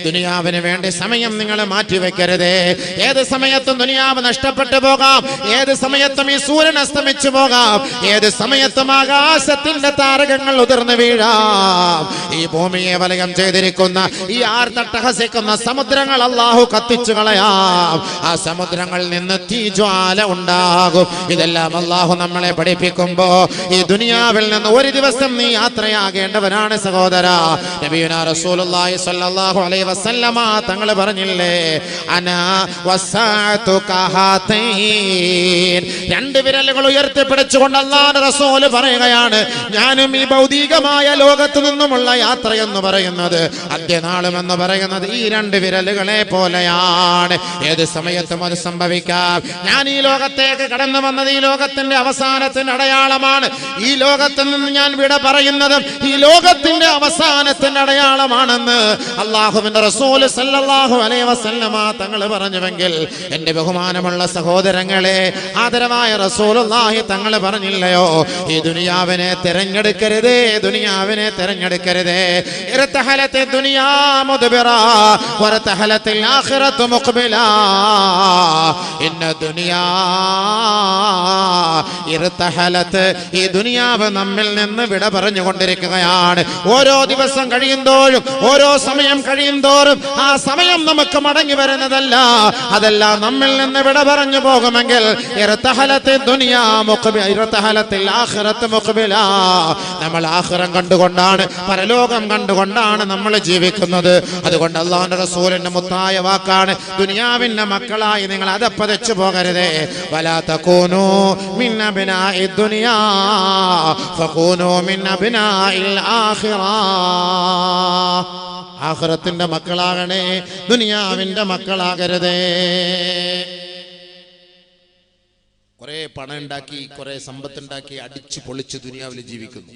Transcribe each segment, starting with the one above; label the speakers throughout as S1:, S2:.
S1: ദുനിയാവിന് വേണ്ടി സമയം നിങ്ങൾ മാറ്റിവെക്കരുത്. ഏത് സമയത്തും ദുനിയാവ് നഷ്ടപ്പെട്ടു പോകാം, ഏത് സമയത്തും ഈ സൂര്യൻ അസ്തമിച്ചു പോകാം, ഏത് സമയത്തും ആകാശത്തിന്റെ താരകങ്ങൾ ഉതിർന്നു വീഴാം. ഈ ഭൂമിയെ വലയം ചെയ്തിരിക്കുന്ന ഈ ആർത്തട്ടഹസിക്കുന്ന സമുദ്രങ്ങൾ അല്ലാഹു കത്തിച്ചു കളയാം. ആ സമുദ്രങ്ങളിൽ നിന്ന് തീജ്വാല ഉണ്ടാകും. ഇതെല്ലാം അല്ലാഹു നമ്മളെ പഠിപ്പിക്കുമ്പോ ഈ ദുനിയാവിൽ നിന്ന് ഒരു ദിവസം നീ യാത്രയാകേണ്ടവനാണ് സഹോദരാ. നബിയുനാ റസൂലുള്ളാഹി സ്വല്ലല്ലാഹു അലൈഹി വസല്ലമ തങ്ങൾ പറഞ്ഞില്ലേ, അനാ വസാഅതു കഹാതൈൻ. രണ്ട് വിരലുകൾ ഉയർത്തിപ്പിടിച്ചുകൊണ്ട് അല്ലാഹുവിന്റെ റസൂൽ പറയുകയാണ്, ഞാനും ഈ ഭൗതികമായ ലോകത്തു നിന്നുമുള്ള യാത്ര എന്ന് പറയുന്നത്, അന്ത്യനാളും എന്ന് പറയുന്നത് ഈ രണ്ട് വിരലുകളെ പോലെയാണ്. ഏത് സമയത്തും അത് സംഭവിക്കാം. ഞാൻ ഈ ലോകത്തേക്ക് കടന്നു വന്നത് ഈ ലോകത്തിന്റെ അവസാനത്തിന്റെ അടയാളമാണ്. ഈ ലോകത്തിൽ നിന്ന് ഞാൻ വിട പറയുന്നതും ഈ ലോകത്തിന്റെ അവസാനത്തിന്റെ അടയാളമാണെന്ന് അല്ലാഹുവിന്റെ റസൂൽ സല്ലല്ലാഹു അലൈഹി വസല്ലമ തങ്ങൾ പറഞ്ഞുവെങ്കിൽ, എന്റെ ബഹുമാനമുള്ള സഹോദരങ്ങളെ, ആദരവായ റസൂലുള്ളാഹി തങ്ങൾ പറഞ്ഞില്ലയോ, ഈ ദുനിയാവിനെ തിരഞ്ഞെടുക്കരുതേ, ദുനിയാവിനെ തിരഞ്ഞെടുക്കരുതേ. ഇർതഹലത്തെ ദുനിയാ മുദ്ബിറാ വറതഹലത്തിൽ ആഖിറത്തു മുഖ്ബിലാ. ഇന്ന ദുനിയാ ഇർതഹലത്ത്, ഈ ദുനിയാവ് നമ്മിൽ നിന്ന് വിട പറഞ്ഞുകൊണ്ടിരിക്കുകയാണ്. ഓരോ ദിവസം കഴിയുന്തോറും, ഓരോ സമയം കഴിയുന്തോറും ആ സമയം നമുക്ക് മടങ്ങി വരുന്നതല്ല, അതെല്ലാം നമ്മിൽ നിന്ന് വിട പറഞ്ഞു പോകുമെങ്കിൽ ഇർതഹലത്തെ ദുനിയാ മുഖ്ബിലാ ഇർതഹലത്തിൽ ആഖിറത്തു മുഖ്ബിലാ. നമ്മൾ ആഖിറം കണ്ടുകൊണ്ടാണ്, പരലോകം കണ്ടുകൊണ്ടാണ് നമ്മൾ ജീവിക്കുന്നത്. അതുകൊണ്ട് അല്ലാഹുവിന്റെ റസൂലിന്റെ മുത്തായ വാക്കാണ്, ദുനിയാവിന്റെ മക്കളായി നിങ്ങൾ അധപ്പതിച്ചു പോകരുതേ. വലാ തകൂനൂ മിൻ അബ്നാഇ ദുനിയാ ഫകൂനൂ മിൻ അബ്നാഇൽ ആഖിറ. ആഖിറത്തിന്റെ മക്കളാകണേ, ദുനിയാവിന്റെ മക്കളാകരുതേ. കുറെ പണം ഉണ്ടാക്കി, കുറെ സമ്പത്തുണ്ടാക്കി അടിച്ചു പൊളിച്ച് ദുനിയാവിൽ ജീവിക്കുന്നു,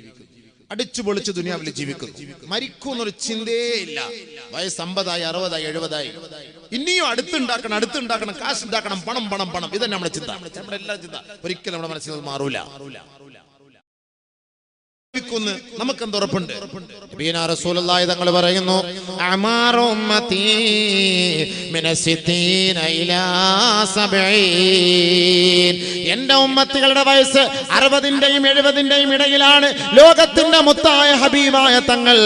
S1: അടിച്ചു പൊളിച്ച് ദുനിയാവിൽ ജീവിക്കുന്നു. മരിക്കൂന്നൊരു ചിന്തയേ ഇല്ല. വയസ്സ് 50-ആയി 60-ആയി 70-ആയി ഇനിയും അടുത്തുണ്ടാക്കണം, കാശ് ഉണ്ടാക്കണം, പണം പണം പണം. ഇതന്നെ നമ്മുടെ ചിന്ത, നമ്മുടെ എല്ലാ ചിന്ത. ഒരിക്കലും നമ്മുടെ മനസ്സിൽ മാറൂല. നമുക്കെന്ത് ഉറപ്പുണ്ട്? നബിയുനാ റസൂലുള്ളാഹി തങ്ങൾ പറയുന്നു, അമാറു ഉമ്മത്തി മിനസിത്തീന ഇലാ 70. എന്റെ ഉമ്മത്തികളുടെ വയസ്സ് 60-ന്റെയും 70-ന്റെയും ഇടയിലാണ്. ലോകത്തിന്റെ മുത്തായ ഹബീബായ തങ്ങൾ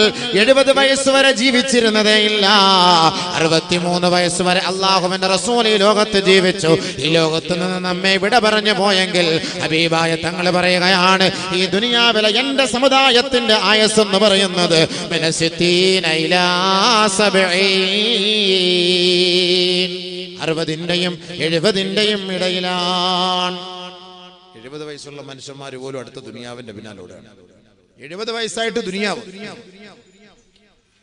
S1: 70 വയസ്സ് വരെ ജീവിച്ചിരുന്നതേ ഇല്ല. 63 വയസ്സ് വരെ അല്ലാഹുവിന്റെ റസൂൽ ഈ ലോകത്ത് ജീവിച്ചു. ഈ ലോകത്ത് നിന്ന് നമ്മെ വിട പറഞ്ഞു പോയെങ്കിൽ ഹബീബായ തങ്ങൾ പറയുകയാണ്, ഈ ദുനിയാവിലെ എന്റെ സമുദായത്തിന്റെ ആയസ് എന്ന് പറയുന്നത് 60-ന്റെയും 70-ന്റെയും ഇടയിലാണ്. 70 വയസ്സുള്ള മനുഷ്യന്മാർ പോലും അടുത്ത ദുനിയാവിന്റെ പിന്നാലോടാണ്. 70 വയസ്സായിട്ട് ദുനിയാവ്.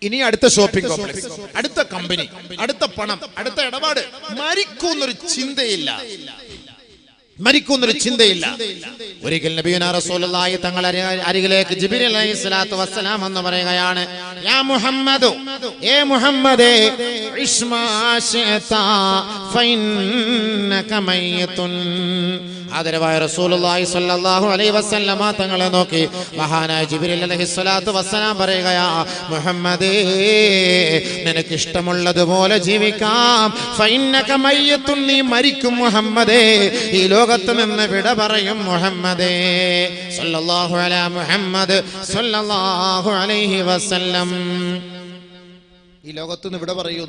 S1: ഇനി അടുത്ത ഷോപ്പിംഗ് കോംപ്ലക്സ്, അടുത്ത കമ്പനി, അടുത്ത പണം, അടുത്ത ഇടപാട്. മരിക്കുന്നൊരു ചിന്തയില്ല, മരിക്കുന്നൊരു ചിന്തയില്ല. ഒരിക്കൽ നബിയുനാ റസൂലുള്ളാഹി തങ്ങൾ അരികിലേക്ക് ജിബ്രീൽ അലൈഹിസ്സലാത്തു വസ്സലാം എന്ന് പറയുകയാണ്, യാ മുഹമ്മദു, ഏ മുഹമ്മദേ, ഇസ്മാ ശഅത ഫഇന്നക മയ്യിതുൻ. ആദരവായ റസൂലുള്ളാഹി സ്വല്ലല്ലാഹു അലൈഹി വസല്ലമ തങ്ങളെ നോക്കി മഹാനായ ജിബ്രീൽ അലൈഹിസ്സലാത്തു വസ്സലാം പറയുകയാ, മുഹമ്മദേ, നിനക്ക് ഇഷ്ടമുള്ളതുപോലെ ജീവിക്കാം. ഫഇന്നക മയ്യിതുൻ, നീ മരിക്കും മുഹമ്മദേ, ഈ ലോകത്ത് നിന്ന് വിട പറയും മുഹമ്മദേ. സല്ലല്ലാഹു അലാ മുഹമ്മദ് സല്ലല്ലാഹു അലൈഹി വസല്ലം. ഈ ലോകത്ത് നിന്ന് വിട പറയൂ.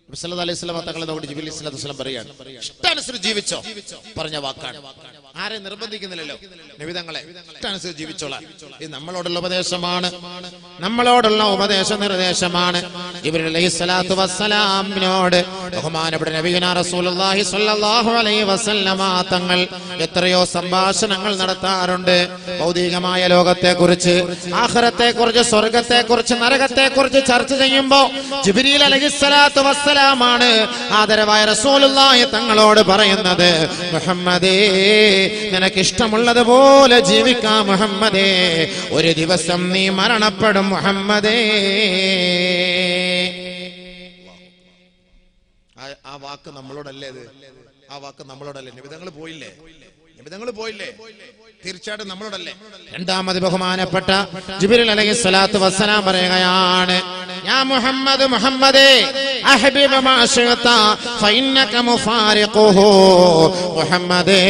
S1: നബി സല്ലല്ലാഹു അലൈഹി വസല്ലം തങ്ങളെ നോക്കി ജിബ്രീൽ അലൈഹിസ്സലാത്തു വസ്സലാം പറയാണ്, ഇഷ്ടാനുസരിച്ച് ജീവിച്ചോ. പറഞ്ഞ വാക്കാണ്, ആരെ നിർബന്ധിക്കുന്നില്ലല്ലോ. നബി തങ്ങളെ ഇഷ്ടാനുസരിച്ച് ജീവിച്ചോളാം. ഇത് നമ്മളോടുള്ള ഉപദേശമാണ്, നമ്മളോടുള്ള ഉപദേശ നിർദ്ദേശമാണ്. ജിബ്രീൽ അലൈഹിസ്സലാത്തു വസ്സലാമിനോട് ബഹുമാനപ്പെട്ട നബിയുനാ റസൂലുള്ളാഹി സ്വല്ലല്ലാഹു അലൈഹി വസല്ലമ തങ്ങൾ എത്രയോ സംഭാഷണങ്ങൾ നടത്താറുണ്ട്. ഭൗതികമായ ലോകത്തെക്കുറിച്ച്, ആഖിറത്തെക്കുറിച്ച്, സ്വർഗത്തെക്കുറിച്ച്, നരകത്തെക്കുറിച്ച് ചർച്ച ചെയ്യുമ്പോൾ ജിബ്രീൽ അലൈഹിസ്സലാത്തു വസ്സലാമാണ് ആദരവായ റസൂലുള്ളാഹി തങ്ങളോട് പറയുന്നത്, മുഹമ്മദേ, നിനക്ക് ഇഷ്ടമുള്ളതുപോലെ ജീവിക്കാം മുഹമ്മദേ, ഒരു ദിവസം നീ മരണപ്പെടും മുഹമ്മദേ. ആ വാക്ക് നമ്മളോടല്ലേ? ആ വാക്ക് നമ്മളോടല്ലേ? നബിതങ്ങൾ പോയില്ലേ? നബിതങ്ങൾ പോയില്ലേ? തീർച്ചയായിട്ടും നമ്മളോടല്ലേ. രണ്ടാമത് ബഹുമാനപ്പെട്ട ജിബ്രീൽ അലൈഹിസ്സലാത്തു വസ്സലാം പറയുകയാണ്, യാ മുഹമ്മദ് മുഹമ്മദേ അഹ്ബിബ് മാ ശിഅത ഫഇന്നക മുഫാരിഖുഹു. മുഹമ്മദേ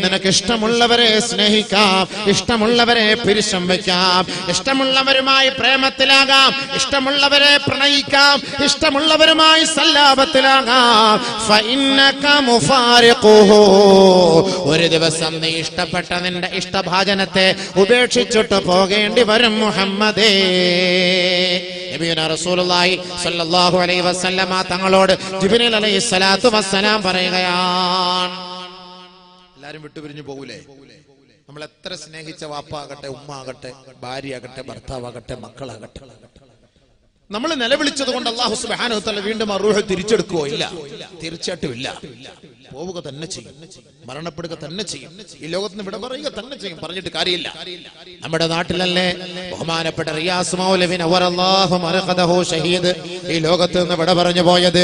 S1: നിനക്ക് ഇഷ്ടമുള്ളവരെ സ്നേഹിക്കാം, ഇഷ്ടമുള്ളവരെ പിരിശം വയ്ക്കാം, ഇഷ്ടമുള്ളവരുമായി പ്രേമത്തിലാകാം, ഇഷ്ടമുള്ളവരെ പ്രണയിക്കാം, ഇഷ്ടമുള്ളവരുമായി സല്ലാപത്തിലാകാം. ഫഇന്നക മുഫാരിഖുഹു. ഒരു ദിവസം നീ ഇഷ്ടപ്പെട്ട നിന്റെ ഇഷ്ടഭാജനത്തെ ഉപേക്ഷിച്ചിട്ട് പോകേണ്ടി വരും മുഹമ്മദേ. നബിയുനാ റസൂലുള്ളാഹി സ്വല്ലല്ലാഹു അലൈഹി വസല്ലമ തങ്ങളോട് ജിബ്രീൽ അലൈഹിസ്സലാത്തു വസ്സലാം പറയുകയാണ്, എല്ലാരും വിട്ടുപിരിഞ്ഞു പോകൂലേ? നമ്മൾ എത്ര സ്നേഹിച്ച വാപ്പാകട്ടെ, ഉമ്മ ആകട്ടെ, ഭാര്യയാകട്ടെ, ഭർത്താവാകട്ടെ, മക്കളാകട്ടെ, നമ്മൾ നിലവിളിച്ചത് കൊണ്ട് അല്ലാഹു സുബ്ഹാനഹു വ തആല വീണ്ടും ആ റൂഹ് തിരിച്ചെടുക്കുകയോ? ഇല്ല, തീർച്ചയായിട്ടും ഇല്ല. പോവുക തന്നെ ചെയ്യും, മരണപ്പെടുക തന്നെ ചെയ്യും, ഈ ലോകത്തിന് വിട പറയുക തന്നെ ചെയ്യും. പറഞ്ഞിട്ട് കാര്യമില്ല. നമ്മുടെ നാട്ടിലല്ലേ ബഹുമാനപ്പെട്ട റിയാസ് മൗലവി നവറല്ലാഹു മർഖദഹു ഷഹീദ് ഈ ലോകത്ത് നിന്ന് വിട പറഞ്ഞു പോയത്.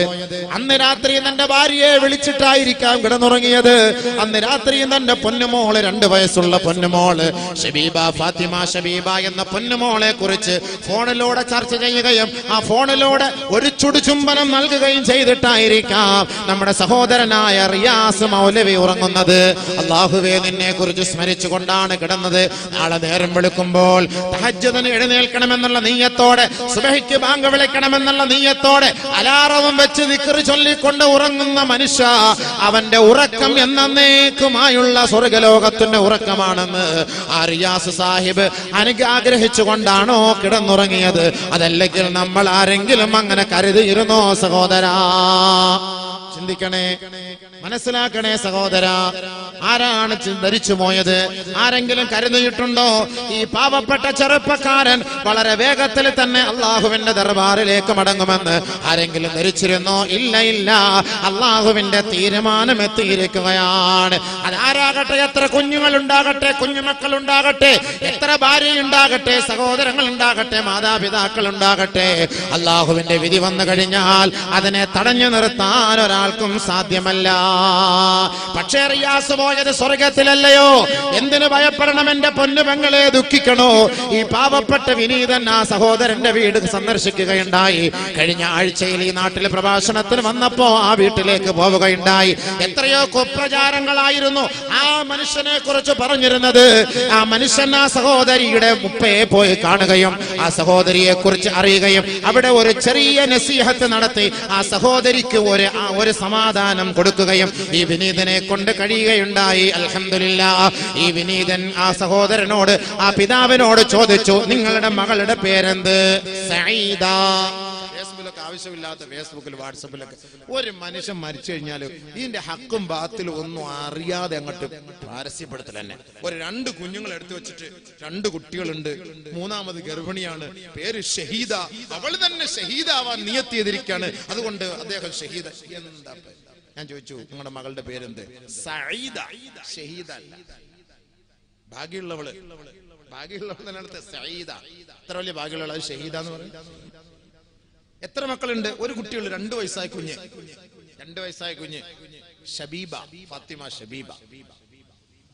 S1: അന്ന് രാത്രി തന്റെ ഭാര്യയെ വിളിച്ചിട്ടായിരിക്കാം കിടന്നുറങ്ങിയത്. അന്ന് രാത്രി തന്റെ പൊന്നുമോള്, 2 വയസ്സുള്ള പൊന്നുമോള് ഷബീബ, ഫാത്തിമ ഷബീബ എന്ന പൊന്നുമോളെ കുറിച്ച് ഫോണിലൂടെ ചർച്ച ചെയ്യുകയും ആ ഫോണിലൂടെ ഒരു ചുടുചുംബനം നൽകുകയും ചെയ്തിട്ടായിരിക്കാം നമ്മുടെ സഹോദരനായ റിയാസ് മൗലവി ഉറങ്ങുന്നത്. അല്ലാഹുവേ നിന്നെ കുറിച്ച് സ്മരിച്ചുകൊണ്ടാണ് കിടന്നത്. നാളെ നേരം വെളുക്കുമ്പോൾ തഹജ്ജുദിന് എഴുന്നേൽക്കണമെന്നുള്ള നീയത്തോടെ, സുബഹിക്ക് ബാങ്ക് വിളിക്കണമെന്നുള്ള നീയത്തോടെ അലാറവും വെച്ച് ദിക്ർ ചൊല്ലിക്കൊണ്ട് ഉറങ്ങുന്ന മനുഷ്യ, അവന്റെ ഉറക്കം എന്നേക്കുമായുള്ള സ്വർഗലോകത്തിന്റെ ഉറക്കമാണെന്ന് ആ റിയാസ് സാഹിബ് ആഗ്രഹിച്ചുകൊണ്ടാണോ കിടന്നുറങ്ങിയത്? അതല്ലെങ്കിൽ നമ്മൾ ആരെങ്കിലും അങ്ങനെ കരുതിയിരുന്നോ സഹോദരാ? ചിന്തിക്കണേ, മനസ്സിലാക്കണേ സഹോദര. ആരാണ് ധരിച്ചു പോയത്? ആരെങ്കിലും കരുതിയിട്ടുണ്ടോ? ഈ പാവപ്പെട്ട ചെറുപ്പക്കാരൻ വളരെ വേഗത്തിൽ തന്നെ അള്ളാഹുവിന്റെ ദർബാറിലേക്ക് മടങ്ങുമെന്ന് ആരെങ്കിലും ധരിച്ചിരുന്നോ? ഇല്ല, ഇല്ല. അള്ളാഹുവിന്റെ തീരുമാനം എത്തിയിരിക്കുകയാണ്. അതാരാകട്ടെ, എത്ര കുഞ്ഞുങ്ങൾ ഉണ്ടാകട്ടെ, കുഞ്ഞുമക്കൾ ഉണ്ടാകട്ടെ, എത്ര ഭാര്യയുണ്ടാകട്ടെ, സഹോദരങ്ങൾ ഉണ്ടാകട്ടെ, മാതാപിതാക്കൾ ഉണ്ടാകട്ടെ, അള്ളാഹുവിന്റെ വിധി വന്നു കഴിഞ്ഞാൽ അതിനെ തടഞ്ഞു നിർത്താൻ ഒരാൾക്കും സാധ്യമല്ല. പക്ഷേ റിയാസ് പോയത് സ്വർഗത്തിലല്ലയോ? എന്തിനു ഭയപ്പെടണം എന്റെ പൊന്നുപെങ്ങളെ, ദുഃഖിക്കണോ? ഈ പാവപ്പെട്ട വിനീതൻ ആ സഹോദരന്റെ വീട് സന്ദർശിക്കുകയുണ്ടായി. കഴിഞ്ഞ ആഴ്ചയിൽ ഈ നാട്ടിലെ പ്രഭാഷണത്തിന് വന്നപ്പോ ആ വീട്ടിലേക്ക് പോവുകയുണ്ടായി. എത്രയോ കുപ്രചാരങ്ങളായിരുന്നു ആ മനുഷ്യനെ കുറിച്ച് പറഞ്ഞിരുന്നത്. ആ മനുഷ്യൻ ആ സഹോദരിയുടെ മുപ്പയെ പോയി കാണുകയും ആ സഹോദരിയെ കുറിച്ച് അറിയുകയും അവിടെ ഒരു ചെറിയ നസീഹത്ത് നടത്തി ആ സഹോദരിക്ക് ഒരു സമാധാനം കൊടുക്കുകയും ഈ വിനീതനെ കൊണ്ട് കഴിയുകയുണ്ടായി. അൽഹംദുലില്ലാഹ്. ഈ വിനീതൻ ആ സഹോദരനോട്, ആ പിതാവിനോട് ചോദിച്ചു, നിങ്ങളുടെ മകളുടെ പേരെന്ത്? സഈദ. ഫേസ്ബുക്കിലൊക്കെ ആവശ്യമില്ലാത്ത ഫേസ്ബുക്കിൽ, വാട്സപ്പിലൊക്കെ ഒരു മനുഷ്യൻ മരിച്ചു കഴിഞ്ഞാൽ ഇതിന്റെ ഹക്കും ബാത്തിലും ഒന്നും അറിയാതെ അങ്ങോട്ട് പരസ്യപ്പെടുത്തൽ തന്നെ. ഒരു 2 കുഞ്ഞുങ്ങൾ എടുത്തു വെച്ചിട്ട് 2 കുട്ടികളുണ്ട്, 3ാമത് ഗർഭിണിയാണ്, പേര് ഷഹീദ, അവൾ തന്നെ ഷഹീദാവാൻ നിയത്ത് ചെയ്തിരിക്കുകയാണ്, അതുകൊണ്ട് അദ്ദേഹം ഷഹീദ. എന്താ? ഞാൻ ചോദിച്ചു, നിങ്ങളുടെ മകളുടെ പേരെന്ത്? സഈദ. ഷഹീദ അല്ല. ഭാഗ്യമുള്ളവള്, ഭാഗ്യമുള്ളവളെ സഈദ. എത്ര വലിയ ഭാഗ്യമുള്ള ഷഹീദ എന്ന് പറയും. എത്ര മക്കളുണ്ട്? ഒരു കുട്ടിയുള്ളൂ, 2 വയസ്സായ കുഞ്ഞ്, 2 വയസ്സായ കുഞ്ഞ് ഷബീബ, ഫാത്തിമ ഷബീബ.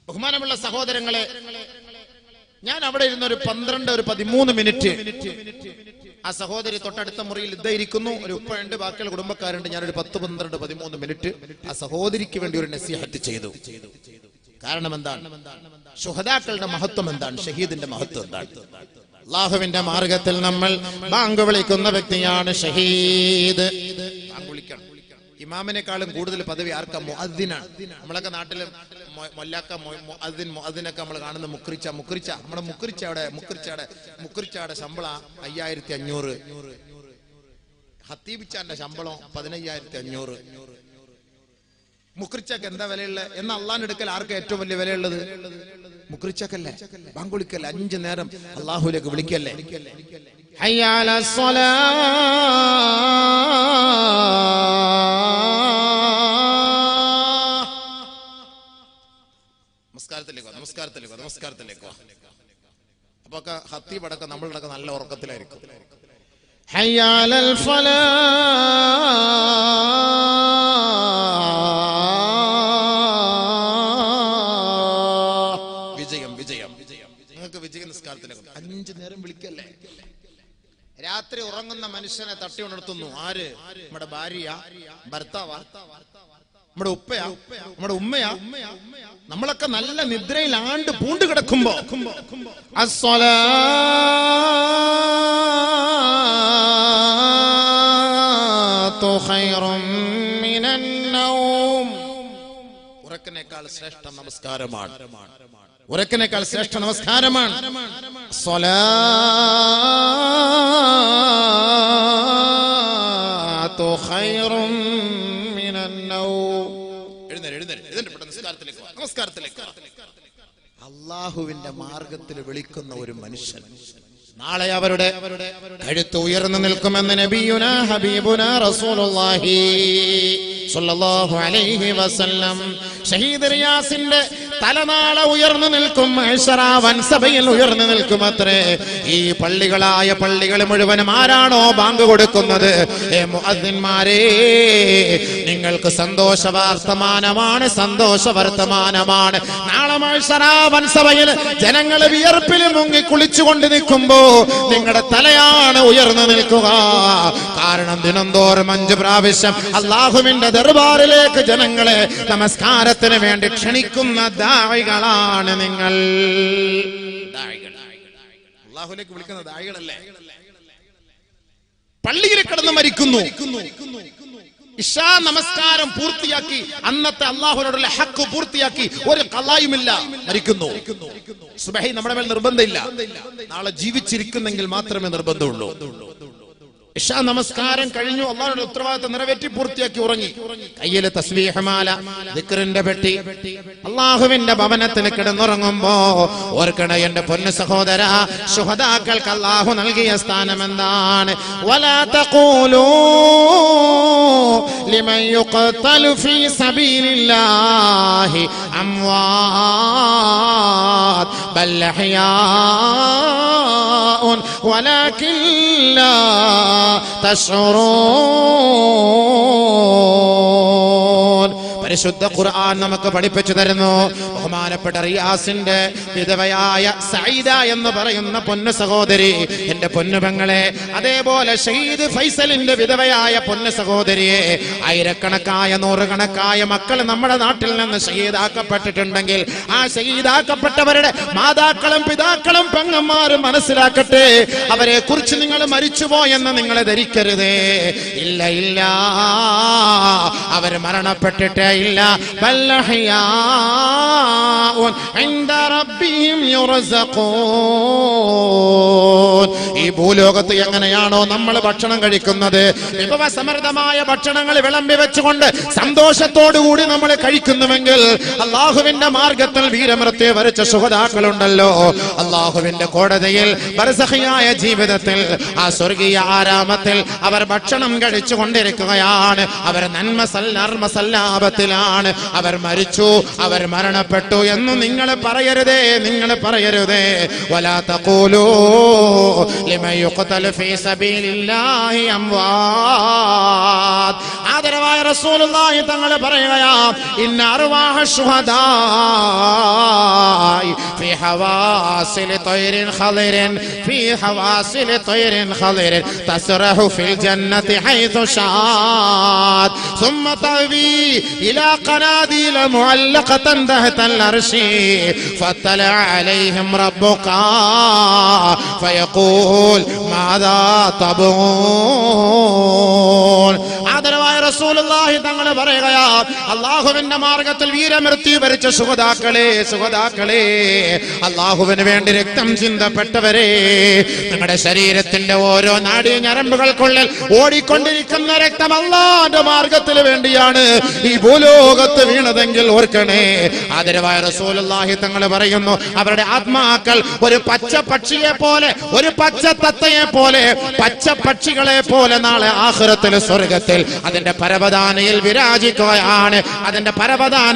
S1: ബഹുമാനമുള്ള സഹോദരങ്ങളെ, ഞാൻ അവിടെ ഇരുന്ന ഒരു 13 മിനിറ്റ് ആ സഹോദരി തൊട്ടടുത്ത മുറിയിൽ ഇരിക്കുന്നു. ഒരു ഉപ്പയുണ്ട്, ബാക്കിയുള്ള കുടുംബക്കാരുണ്ട്. ഞാനൊരു 10, 12, 13 മിനിറ്റ് ആ സഹോദരിക്ക് വേണ്ടി ഒരു നസീഹത്ത് ചെയ്തു. കാരണം എന്താണ്? ശുഹദാക്കളുടെ മഹത്വം എന്താണ്? ഷഹീദിന്റെ മഹത്വം എന്താണ്? അല്ലാഹുവിന്റെ മാർഗത്തിൽ നമ്മൾ ബാങ്ക് വിളിക്കുന്ന വ്യക്തിയാണ് ഷഹീദ്. ബാങ്ക് വിളിക്കണം. ഇമാമിനെക്കാളും കൂടുതൽ പദവി ആർക്കാ? മുഅദ്ദിനാണ്. നമ്മളൊക്കെ നാട്ടില് മൊല്ലാക്ക, മുഅദ്ദിനൊക്കെ നമ്മൾ കാണുന്ന മുക്രിച്ച. നമ്മുടെ മുക്രിച്ചയുടെ ശമ്പളം 5500. ഹത്തീബിച്ചാന്റെ ശമ്പളം 15500. മുക്രിച്ചക്ക് എന്താ വിലയുള്ളത്? എന്നാൽ അള്ളാഹിന്റെ അടുക്കൽ ആർക്കാ ഏറ്റവും വലിയ വിലയുള്ളത്? മുക്രിച്ചക്കല്ലേ? ബാങ്ക് വിളിക്കല്ലേ? 5 നേരം അള്ളാഹുലേക്ക് വിളിക്കല്ലേ? ഹയ്യ അലസ് സ്വലാഹ്. നമസ്കാരത്തിലേക്കോ. അപ്പൊ ഹത്തീബ് അടക്കം നമ്മളടക്കം നല്ല ഉറക്കത്തിലായിരിക്കും. ഹയ്യ അലൽ ഫലാഹ്. വിജയം. നിങ്ങൾക്ക് വിജയ നിസ്കാരത്തിലേക്കോ. 5 നേരം വിളിക്കല്ലേ? രാത്രി രാത്രി ഉറങ്ങുന്ന മനുഷ്യനെ തട്ടി ഉണർത്തുന്നു ആര്? നമ്മുടെ ഭാര്യ, ഭർത്താവാ, നമ്മുടെ ഉപ്പയാ, നമ്മുടെ ഉമ്മയാ? നമ്മളൊക്കെ നല്ല നിദ്രയിൽ ആണ്ട് പൂണ്ട് കിടക്കുമ്പോ അസ്സലാത്തു ഖൈറും മിനൻ നൗം. ഉറക്കിനേക്കാൾ ശ്രേഷ്ഠ നമസ്കാരമാണ്. ഉറക്കിനേക്കാൾ ശ്രേഷ്ഠ നമസ്കാരമാണ് സ്വലാത്തു ഖൈറും മിനൻ നൗം. നമസ്കാരത്തിലേക്ക് അല്ലാഹുവിന്റെ മാർഗത്തിൽ വിളിക്കുന്ന ഒരു മനുഷ്യൻ നാളെ അവരുടെ കഴുത്ത് ഉയർന്നു നിൽക്കുമെന്ന് നബിയുനാ ഹബീബുനാ റസൂലുള്ളാഹി സ്വല്ലല്ലാഹു അലൈഹി വസല്ലം. ഷഹീദ് റിയാസിന്റെ തലനാളെ ഉയർന്നു നിൽക്കും, മഹ്ശറ വൻസഭയിൽ ഉയർന്നു നിൽക്കുമത്രേ. ഈ പള്ളികളായ പള്ളികൾ മുഴുവനും ആരാണോ ബാങ്ക് കൊടുക്കുന്നത്, മുഅദ്ദിൻമാരേ, നിങ്ങൾക്ക് സന്തോഷ വർത്തമാനമാണ്, സന്തോഷ വർത്തമാനമാണ്. നാളെ മഹ്ശറ വൻസഭയിൽ ജനങ്ങൾ വിയർപ്പിൽ മുങ്ങി കുളിച്ചുകൊണ്ട് നിൽക്കുമ്പോ നിങ്ങളുടെ തലയാണ് ഉയർന്നു നിൽക്കുക. കാരണം ദിനംതോറും 5 പ്രാവശ്യം അല്ലാഹുവിന്റെ ദർബാറിലേക്ക് ജനങ്ങളെ നമസ്കാരത്തിന് വേണ്ടി ക്ഷണിക്കുന്ന ദാഇകളാണ് നിങ്ങൾ. അല്ലാഹുവിലേക്ക് വിളിക്കുന്ന ദാഇകളല്ലേ? പള്ളിയിൽ കിടന്ന് മരിക്കുന്നു, ഇശാ നമസ്കാരം പൂർത്തിയാക്കി, അന്നത്തെ അല്ലാഹുവിനോടുള്ള ഹഖ് പൂർത്തിയാക്കി, ഒരു ഖളായുമില്ല, മരിക്കുന്നു. സുബ്ഹി നമ്മുടെ മേൽ നിർബന്ധമില്ല, നാളെ ജീവിച്ചിരിക്കുന്നെങ്കിൽ മാത്രമേ നിർബന്ധമുള്ളൂ. ഇശാ നമസ്കാരം കഴിഞ്ഞു, അല്ലാഹുവിന്റെ ഉത്തരവാദിത്തം നിറവേറ്റി പൂർത്തിയാക്കി ഉറങ്ങി. കയ്യില് തസ്ബീഹ് മാല, ദിക്റിന്റെ പെട്ടി. അല്ലാഹുവിന്റെ ഭവനത്തിൽ കിടന്നുറങ്ങുമ്പോ ഓർക്കണ എന്റെ പൊന്നു സഹോദര, ശുഹദാക്കൾക്ക് അല്ലാഹു നൽകിയ സ്ഥാനം എന്താണ്? വലാ തഖൂലൂ ലിമൻ യുഖ്തലു ഫീ സബീലില്ലാഹി അംവാത് ബൽ അഹ്യാഉൻ വലാകിൻ ലാ തശ്ഉറൂൻ. പരിശുദ്ധ ഖുർആൻ നമുക്ക് പഠിപ്പിച്ചു തരുന്നു. ബഹുമാനപ്പെട്ട റിയാസിന്റെ വിധവയായ സഈദ എന്ന് പറയുന്ന പൊന്നു സഹോദരി, എന്റെ പൊന്നു പെങ്ങളെ, അതേപോലെ ഷഹീദ് ഫൈസലിന്റെ വിധവയായ പൊന്നു സഹോദരിയെ, ആയിരക്കണക്കായ നൂറുകണക്കായ മക്കൾ നമ്മുടെ നാട്ടിൽ നിന്ന് ഷഹീദാക്കപ്പെട്ടിട്ടുണ്ടെങ്കിൽ ആ ഷഹീദാക്കപ്പെട്ടവരുടെ മാതാക്കളും പിതാക്കളും പെങ്ങന്മാരും മനസ്സിലാക്കട്ടെ, അവരെ കുറിച്ച് നിങ്ങൾ മരിച്ചുപോയെന്ന് നിങ്ങൾ ധരിക്കരുതേ. ഇല്ല ഇല്ല, അവർ മരണപ്പെട്ടിട്ടേ ഇല്ല. ബൽ അഹ്യാഉൻ ഇൻദ റബ്ബിഹിം യുർസഖൂൻ. ഈ ഭൂലോകത്ത് എങ്ങനെയാണോ നമ്മൾ ഭക്ഷണം കഴിക്കുന്നത്, വിഭവസമൃദ്ധമായ ഭക്ഷണങ്ങൾ വിളമ്പി വെച്ചുകൊണ്ട് സന്തോഷത്തോടുകൂടി നമ്മൾ കഴിക്കുന്നുവെങ്കിൽ, അല്ലാഹുവിന്റെ മാർഗത്തിൽ വീരമൃത്യു വരിച്ച ശുഹദാക്കളുണ്ടല്ലോ, അല്ലാഹുവിന്റെ കോടതിയിൽ ബർസഖിയായ ജീവിതത്തിൽ ആ സ്വർഗീയ ആരാമത്തിൽ അവർ ഭക്ഷണം കഴിച്ചു കൊണ്ടിരിക്കുകയാണ്. അവർ നന്മസല്ലാപത്തിലാണ്. അവർ മരിച്ചു, അവർ മരണപ്പെട്ടു എന്ന് നിങ്ങൾ പറയരുതേ, നിങ്ങൾ പറയരുതേ. വലാ തഖൂലൂ ലിമൻ യുഖ്തലു ഫീ സബീലില്ലാഹി അംവാത്. ആദരവായ റസൂലുള്ളാഹി തങ്ങൾ പറയുകയാ, ഇന്ന അർവാഹ ശുഹദാഇ ഫീ ഹവാസിൽ തൈരിൻ ഖളിരിൻ ഫീ ഹവാസിൽ തൈരിൻ ഖളിരിൻ തസ്റഹു ഫിൽ ജന്നതി ഹൈതു ഷാഅത് ثم تأوي إلى قناديل معلقة تحت العرش فاطلع عليهم ربك فيقول ماذا تبغون. ആദരവായ റസൂലുള്ളാഹി തങ്ങൾ പറയുകയാ, അല്ലാഹുവിന്റെ മാർഗത്തിൽ വീരമൃത്യു വരിച്ച ശുഹദാക്കളെ, ശുഹദാക്കളെ, അല്ലാഹുവിന് വേണ്ടി രക്തം ചിന്തപ്പെട്ടവരെ, നിങ്ങളുടെ ശരീരത്തിന്റെ ഓരോ നാഡീ ഞരമ്പുകൾക്കുള്ളിൽ ഓടിക്കൊണ്ടിരിക്കുന്ന രക്തം അല്ലാഹുവിന്റെ മാർഗത്തിൽ വേണ്ടിയാണ് ഈ ഭൂലോകത്ത് വീണതെങ്കിൽ ഓർക്കണേ. ആദരവായ റസൂലുള്ളാഹി തങ്ങൾ പറയുന്നു, അവരുടെ ആത്മാക്കൾ ഒരു പച്ച പക്ഷിയെ പോലെ, ഒരു പച്ച തത്തയെ പോലെ, പച്ച പക്ഷികളെ പോലെ നാളെ ആഖിറത്തിൽ സ്വർഗ്ഗത്തിൽ അതിന്റെ പരവതാനിയിൽ വിരാജിക്കുകയാണ്. അതിന്റെ പരവതാന